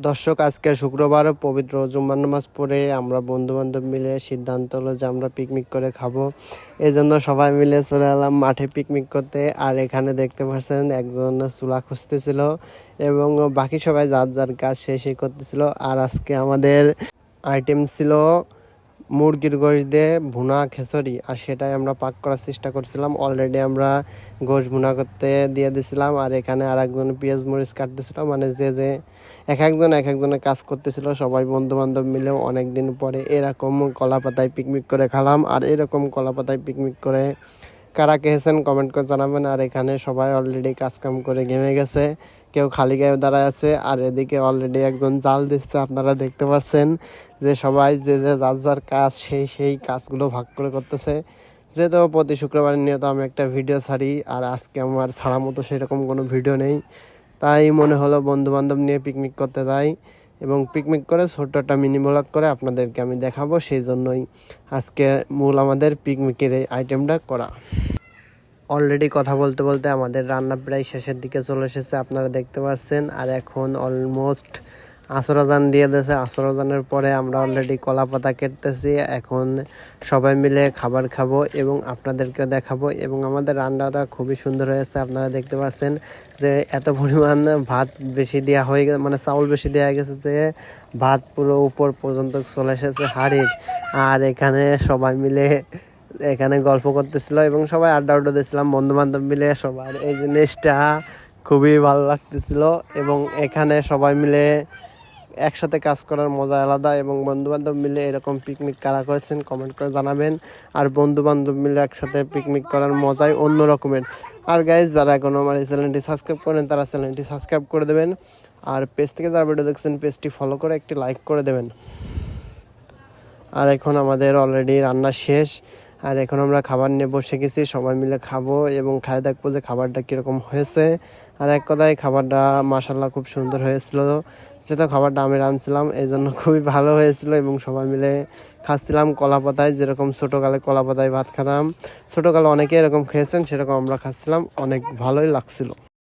দর্শক, আজকে শুক্রবার পবিত্র জুম্মার নামাজ পড়ে আমরা বন্ধু বান্ধব মিলে সিদ্ধান্ত হলো যে আমরা পিকনিক করে খাবো। এই জন্য সবাই মিলে চলে এলাম মাঠে পিকনিক করতে। আর এখানে দেখতে পাচ্ছেন একজন চুলা খুঁজতেছিল এবং বাকি সবাই যার যার কাজ শেষই করতেছিল। আর আজকে আমাদের আইটেম ছিল মুরগির গোশ দিয়ে ভুনা খিচুড়ি, আর সেটাই আমরা পাক করার চেষ্টা করছিলাম। অলরেডি আমরা গোশ ভুনা করতে দিয়ে দিছিলাম, আর এখানে আর একজন পেঁয়াজ মরিচ কাটতেছিল, মানে যে এক একজনের কাজ করতেছিল। সবাই বন্ধু বান্ধব মিলে অনেক দিন পরে এরকম কলা পাতায় পিকনিক করে খেলাম। আর এরকম কলা পাতায় পিকনিক করে কারা খেয়েছেন কমেন্ট করে জানাবেন। আর এখানে সবাই অলরেডি কাজকাম করে ঘেমে গেছে, কেউ খালি গায়ে দাঁড়ায় আছে। আর এদিকে অলরেডি একজন জাল দিচ্ছে, আপনারা দেখতে পাচ্ছেন যে সবাই যে যার যার কাজ সেই কাজগুলো ভাগ করে করতেছে। যেহেতু প্রতি শুক্রবার নিয়ত আমি একটা ভিডিও ছাড়ি, আর আজকে আমার ছাড়া মতো সেরকম কোনো ভিডিও নেই, তাই মনে হলো বন্ধু বান্ধব নিয়ে পিকনিক করতে যাই এবং পিকনিক করে ছোট্ট একটা মিনি ব্লগ করে আপনাদেরকে আমি দেখাবো। সেই জন্যই আজকে মূল আমাদের পিকনিকের এই আইটেমটা করা। অলরেডি কথা বলতে বলতে আমাদের রান্না প্রায় শেষের দিকে চলে এসেছে, আপনারা দেখতে পাচ্ছেন। আর এখন অলমোস্ট আসর আজান দিয়ে দিয়েছে। আসর আজানের পরে আমরা অলরেডি কলা পাতা কেটতেছি। এখন সবাই মিলে খাবার খাবো এবং আপনাদেরকে দেখাবো। এবং আমাদের রান্নাটা খুবই সুন্দর হয়েছে, আপনারা দেখতে পাচ্ছেন যে এত পরিমাণ ভাত বেশি দেওয়া হয়ে গেছে, মানে চাউল বেশি দেওয়া গেছে যে ভাত পুরো উপর পর্যন্ত চলে এসেছে হাঁড়ির। আর এখানে সবাই মিলে এখানে গল্প করতেছিল এবং সবাই আড্ডা দিচ্ছিলাম বন্ধু বান্ধব মিলে। সবার এই জিনিসটা খুবই ভালো লাগতেছিল এবং এখানে সবাই মিলে একসাথে কাজ করার মজা আলাদা। এবং বন্ধু বান্ধব মিলে এরকম পিকনিক কারা করেছেন কমেন্ট করে জানাবেন। আর বন্ধু বান্ধব মিলে একসাথে পিকনিক করার মজাই অন্য রকমের। আর গাইজ, যারা এখনো আমার এই চ্যানেলটি সাবস্ক্রাইব করেন তারা চ্যানেলটি সাবস্ক্রাইব করে দেবেন। আর পেজ থেকে যারা ভিডিও দেখছেন পেজটি ফলো করে একটি লাইক করে দেবেন। আর এখন আমাদের অলরেডি রান্না শেষ, আর এখন আমরা খাবার নিয়ে বসে গেছি, সবাই মিলে খাবো এবং খাই দেখবো যে খাবারটা কীরকম হয়েছে। আর এক কথায় খাবারটা মাশাআল্লাহ খুব সুন্দর হয়েছিল। যেহেতু খাবারটা আমি রাঁধছিলাম এই জন্য খুবই ভালো হয়েছিল এবং সবাই মিলে খাচ্ছিলাম কলা পাতায়। যেরকম ছোটোকালে কলা পাতায় ভাত খেতাম, ছোটোকালে অনেকে এরকম খেয়েছেন, সেরকম আমরা খাচ্ছিলাম, অনেক ভালোই লাগছিল।